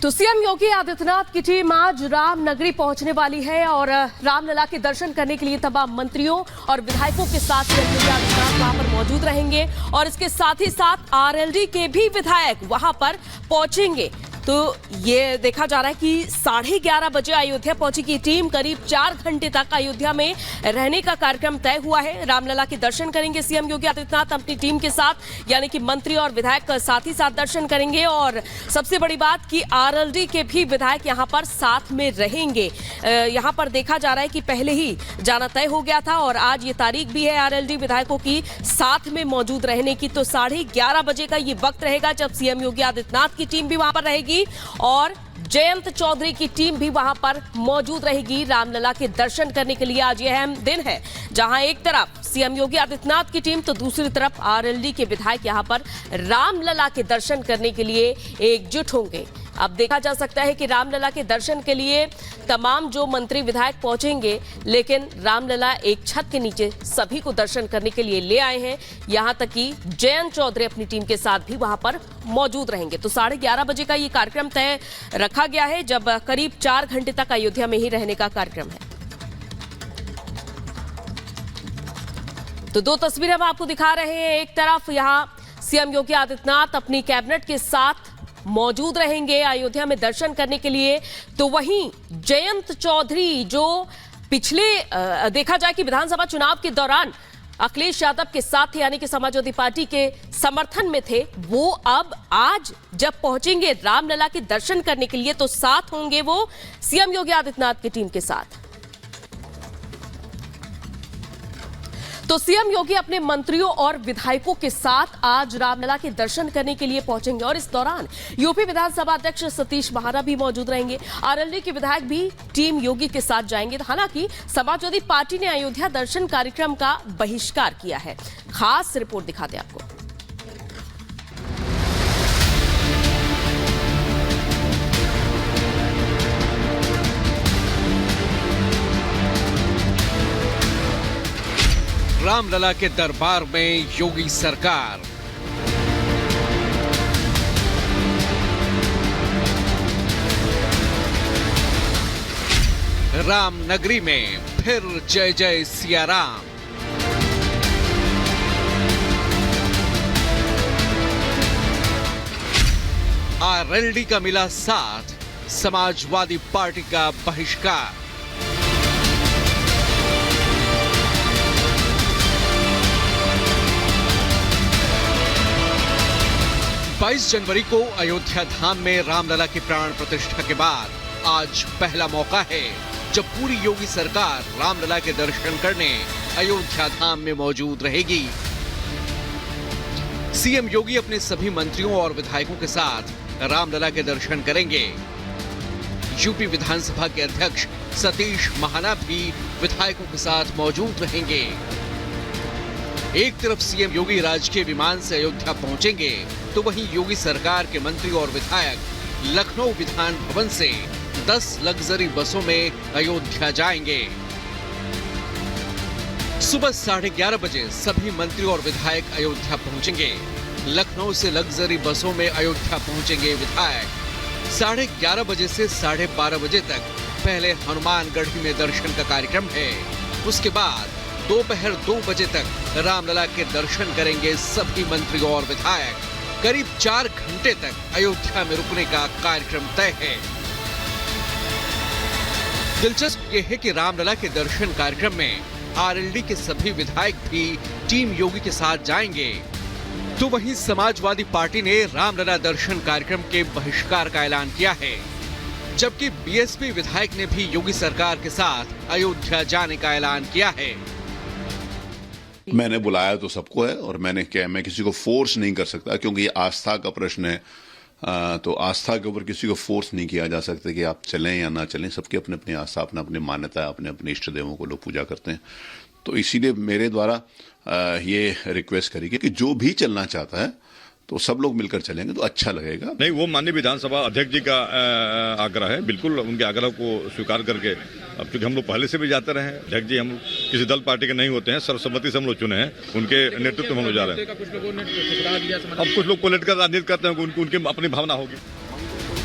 तो सीएम योगी आदित्यनाथ की टीम आज रामनगरी पहुंचने वाली है और रामलला के दर्शन करने के लिए तमाम मंत्रियों और विधायकों के साथ सीएम योगी आदित्यनाथ वहां पर मौजूद रहेंगे और इसके साथ ही साथ आरएलडी के भी विधायक वहां पर पहुंचेंगे। तो ये देखा जा रहा है कि 11:30 बजे अयोध्या पहुंचेगी टीम। करीब 4 घंटे तक अयोध्या में रहने का कार्यक्रम तय हुआ है। रामलला के दर्शन करेंगे सीएम योगी आदित्यनाथ अपनी टीम के साथ, यानी कि मंत्री और विधायक साथ ही साथ दर्शन करेंगे। और सबसे बड़ी बात कि आरएलडी के भी विधायक यहां पर साथ में रहेंगे। यहां पर देखा जा रहा है कि पहले ही जाना तय हो गया था और आज ये तारीख भी है आरएलडी विधायकों की साथ में मौजूद रहने की। तो 11:30 बजे का ये वक्त रहेगा जब सीएम योगी आदित्यनाथ की टीम भी वहां पर रहेगी और जयंत चौधरी की टीम भी वहां पर मौजूद रहेगी रामलला के दर्शन करने के लिए। आज यह अहम दिन है जहां एक तरफ सीएम योगी आदित्यनाथ की टीम तो दूसरी तरफ आरएलडी के विधायक यहां पर रामलला के दर्शन करने के लिए एकजुट होंगे। अब देखा जा सकता है कि रामलला के दर्शन के लिए तमाम जो मंत्री विधायक पहुंचेंगे, लेकिन रामलला एक छत के नीचे सभी को दर्शन करने के लिए ले आए हैं। यहां तक कि जयंत चौधरी अपनी टीम के साथ भी वहां पर मौजूद रहेंगे। तो 11:30 बजे का ये कार्यक्रम तय रखा गया है, जब करीब 4 घंटे तक अयोध्या में ही रहने का कार्यक्रम है। तो 2 तस्वीरें हम आपको दिखा रहे हैं। एक तरफ यहां सीएम योगी आदित्यनाथ अपनी कैबिनेट के साथ मौजूद रहेंगे अयोध्या में दर्शन करने के लिए, तो वहीं जयंत चौधरी जो पिछले देखा जाए कि विधानसभा चुनाव के दौरान अखिलेश यादव के साथ थे, यानी कि समाजवादी पार्टी के समर्थन में थे, वो अब आज जब पहुंचेंगे रामलला के दर्शन करने के लिए तो साथ होंगे वो सीएम योगी आदित्यनाथ की टीम के साथ। तो सीएम योगी अपने मंत्रियों और विधायकों के साथ आज रामलला के दर्शन करने के लिए पहुंचेंगे और इस दौरान यूपी विधानसभा अध्यक्ष सतीश महाना भी मौजूद रहेंगे। आरएलडी के विधायक भी टीम योगी के साथ जाएंगे। हालांकि समाजवादी पार्टी ने अयोध्या दर्शन कार्यक्रम का बहिष्कार किया है। खास रिपोर्ट दिखाते हैं आपको। रामलला के दरबार में योगी सरकार। रामनगरी में फिर जय जय सिया राम। आरएलडी का मिला साथ, समाजवादी पार्टी का बहिष्कार। बाईस जनवरी को अयोध्या धाम में रामलला की प्राण प्रतिष्ठा के बाद आज पहला मौका है जब पूरी योगी सरकार रामलला के दर्शन करने अयोध्या धाम में मौजूद रहेगी। सीएम योगी अपने सभी मंत्रियों और विधायकों के साथ रामलला के दर्शन करेंगे। यूपी विधानसभा के अध्यक्ष सतीश महाना भी विधायकों के साथ मौजूद रहेंगे। एक तरफ सीएम योगी राजकीय विमान से अयोध्या पहुंचेंगे, तो वहीं योगी सरकार के मंत्री और विधायक लखनऊ विधान भवन से 10 लग्जरी बसों में अयोध्या जाएंगे। सुबह 11:30 बजे सभी मंत्री और विधायक अयोध्या पहुंचेंगे। लखनऊ से लग्जरी बसों में अयोध्या पहुंचेंगे विधायक। 11:30 बजे से 12:30 बजे तक पहले हनुमानगढ़ी में दर्शन का कार्यक्रम है। उसके बाद दोपहर 2 बजे तक रामलला के दर्शन करेंगे सभी मंत्री और विधायक। करीब 4 घंटे तक अयोध्या में रुकने का कार्यक्रम तय है। दिलचस्प यह है कि रामलला के दर्शन कार्यक्रम में आरएलडी के सभी विधायक भी टीम योगी के साथ जाएंगे। तो वहीं समाजवादी पार्टी ने रामलला दर्शन कार्यक्रम के बहिष्कार का ऐलान किया है, जबकि बीएसपी विधायक ने भी योगी सरकार के साथ अयोध्या जाने का ऐलान किया है। मैंने बुलाया तो सबको है और मैं किसी को फोर्स नहीं कर सकता, क्योंकि ये आस्था का प्रश्न है। तो आस्था के ऊपर किसी को फोर्स नहीं किया जा सकता कि आप चलें या ना चलें। सबकी अपनी अपनी आस्था, अपनी अपनी मान्यता, अपने अपने इष्ट देवों को लोग पूजा करते हैं। तो इसीलिए मेरे द्वारा ये रिक्वेस्ट करी कि जो भी चलना चाहता है तो सब लोग मिलकर चलेंगे तो अच्छा लगेगा। नहीं, वो माननीय विधानसभा अध्यक्ष जी का आग्रह है, बिल्कुल उनके आग्रह को स्वीकार करके। अब चूंकि हम लोग पहले से भी जाते रहे हैं, अध्यक्ष जी हम किसी दल पार्टी के नहीं होते हैं, सर्वसम्मति से हम लोग चुने हैं, उनके नेतृत्व में हम लोग जा रहे हैं। अब कुछ लोग पॉलिटिकल राजनीति करते हैं, उनकी अपनी भावना होगी।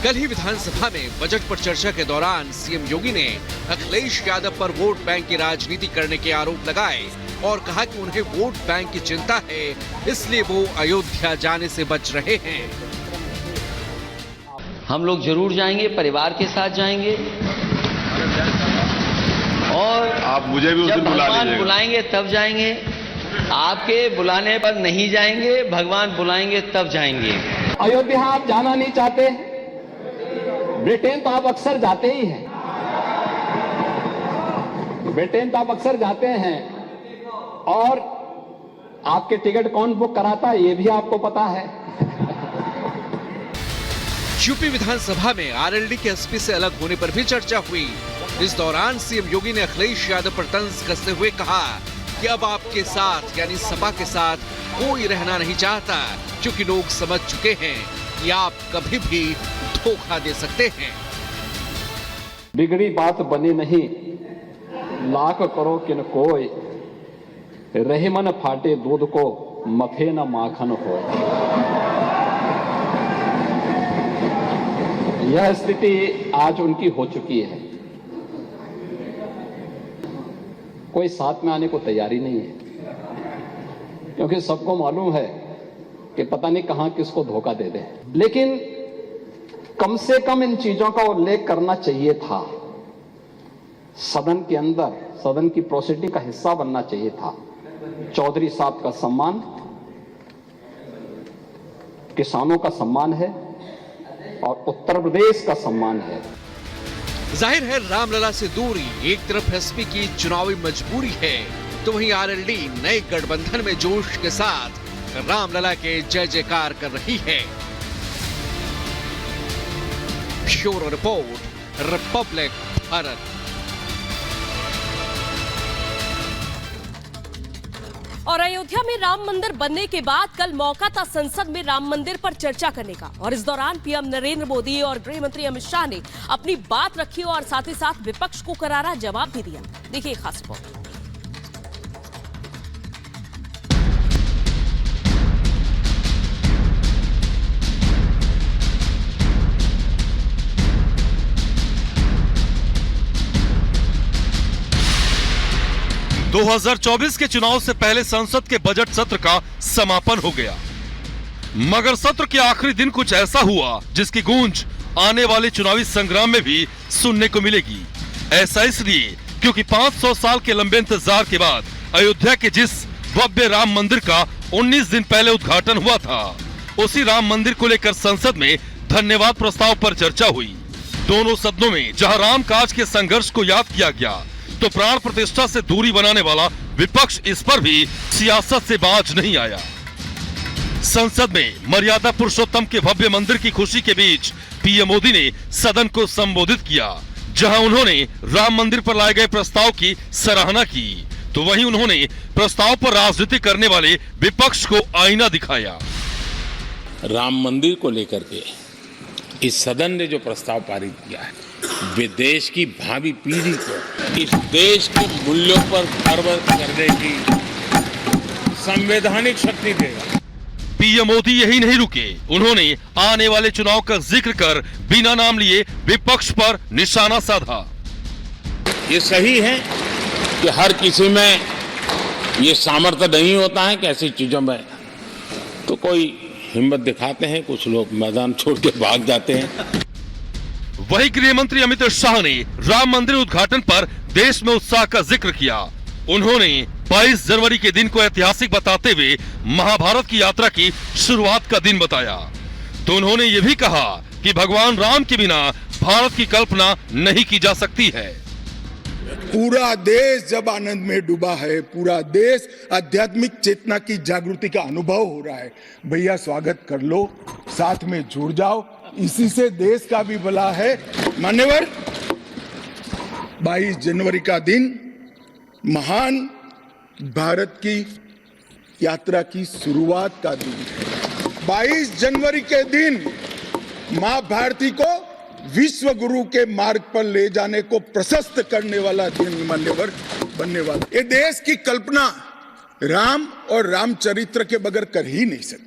कल ही विधानसभा में बजट पर चर्चा के दौरान सीएम योगी ने अखिलेश यादव पर वोट बैंक की राजनीति करने के आरोप लगाए और कहा कि उन्हें वोट बैंक की चिंता है, इसलिए वो अयोध्या जाने से बच रहे हैं। हम लोग जरूर जाएंगे, परिवार के साथ जाएंगे और आप मुझे भी उस दिन बुला लीजिएगा। बुलाएंगे तब जाएंगे, आपके बुलाने पर नहीं जाएंगे, भगवान बुलाएंगे तब जाएंगे। अयोध्या आप जाना नहीं चाहते, ब्रिटेन तो आप अक्सर जाते ही हैं, ब्रिटेन तो आप अक्सर जाते हैं और आपके टिकट कौन बुक कराता है ये भी आपको पता है। यूपी विधानसभा में आरएलडी के एसपी से अलग होने पर भी चर्चा हुई। इस दौरान सीएम योगी ने अखिलेश यादव पर तंज कसते हुए कहा कि अब आपके साथ यानी सपा के साथ कोई रहना नहीं चाहता, क्योंकि लोग समझ चुके हैं कि आप कभी भी धोखा दे सकते हैं। बिगड़ी बात बनी नहीं, लाख करो किन कोय, रहे मन फाटे दूध को, मथे न माखन हो। यह स्थिति आज उनकी हो चुकी है। कोई साथ में आने को तैयारी नहीं है, क्योंकि सबको मालूम है कि पता नहीं कहां किसको धोखा दे दे। लेकिन कम से कम इन चीजों का उल्लेख करना चाहिए था। सदन के अंदर सदन की प्रोसीडिंग का हिस्सा बनना चाहिए था। चौधरी साहब का सम्मान किसानों का सम्मान है और उत्तर प्रदेश का सम्मान है। जाहिर है रामलला से दूरी एक तरफ एसपी की चुनावी मजबूरी है, तो वहीं आरएलडी नए गठबंधन में जोश के साथ रामलला के जय जयकार कर रही है। Bureau report, Republic Bharat. और अयोध्या में राम मंदिर बनने के बाद कल मौका था संसद में राम मंदिर पर चर्चा करने का, और इस दौरान पीएम नरेंद्र मोदी और गृह मंत्री अमित शाह ने अपनी बात रखी और साथ ही साथ विपक्ष को करारा जवाब भी दिया। देखिए खास रिपोर्ट। दो 2024 के चुनाव से पहले संसद के बजट सत्र का समापन हो गया, मगर सत्र के आखिरी दिन कुछ ऐसा हुआ जिसकी गूंज आने वाले चुनावी संग्राम में भी सुनने को मिलेगी। ऐसा इसलिए क्योंकि 500 साल के लंबे इंतजार के बाद अयोध्या के जिस भव्य राम मंदिर का 19 दिन पहले उद्घाटन हुआ था, उसी राम मंदिर को लेकर संसद में धन्यवाद प्रस्ताव पर चर्चा हुई। दोनों सदनों में जहां राम काज के संघर्ष को याद किया गया, तो प्राण प्रतिष्ठा से दूरी बनाने वाला विपक्ष इस पर भी सियासत से बाज नहीं आया। संसद में मर्यादा पुरुषोत्तम के भव्य मंदिर की खुशी के बीच पीएम मोदी ने सदन को संबोधित किया, जहां उन्होंने राम मंदिर पर लाए गए प्रस्ताव की सराहना की, तो वहीं उन्होंने प्रस्ताव पर राजनीति करने वाले विपक्ष को आईना दिखाया। राम मंदिर को लेकर के इस सदन ने जो प्रस्ताव पारित किया है, वे देश की भावी पीढ़ी को इस देश के मूल्यों पर गर्व करने की संवैधानिक शक्ति देगा। पीएम मोदी यही नहीं रुके, उन्होंने आने वाले चुनाव का जिक्र कर बिना नाम लिए विपक्ष पर निशाना साधा। ये सही है कि हर किसी में ये सामर्थ्य नहीं होता है कि ऐसी चीजों में तो कोई हिम्मत दिखाते हैं, कुछ लोग मैदान छोड़ के भाग जाते हैं। वही गृह मंत्री अमित शाह ने राम मंदिर उद्घाटन पर देश में उत्साह का जिक्र किया। उन्होंने 22 जनवरी के दिन को ऐतिहासिक बताते हुए महाभारत की यात्रा की शुरुआत का दिन बताया। तो उन्होंने ये भी कहा कि भगवान राम के बिना भारत की कल्पना नहीं की जा सकती है। पूरा देश जब आनंद में डूबा है, पूरा देश आध्यात्मिक चेतना की जागृति का अनुभव हो रहा है, भैया स्वागत कर लो, साथ में जुड़ जाओ, इसी से देश का भी भला है। मान्यवर, 22 जनवरी का दिन महान भारत की यात्रा की शुरुआत का दिन है। 22 जनवरी के दिन मां भारती को विश्व गुरु के मार्ग पर ले जाने को प्रशस्त करने वाला दिन मान्यवर बनने वाला। ये देश की कल्पना राम और रामचरित्र के बगैर कर ही नहीं सकते।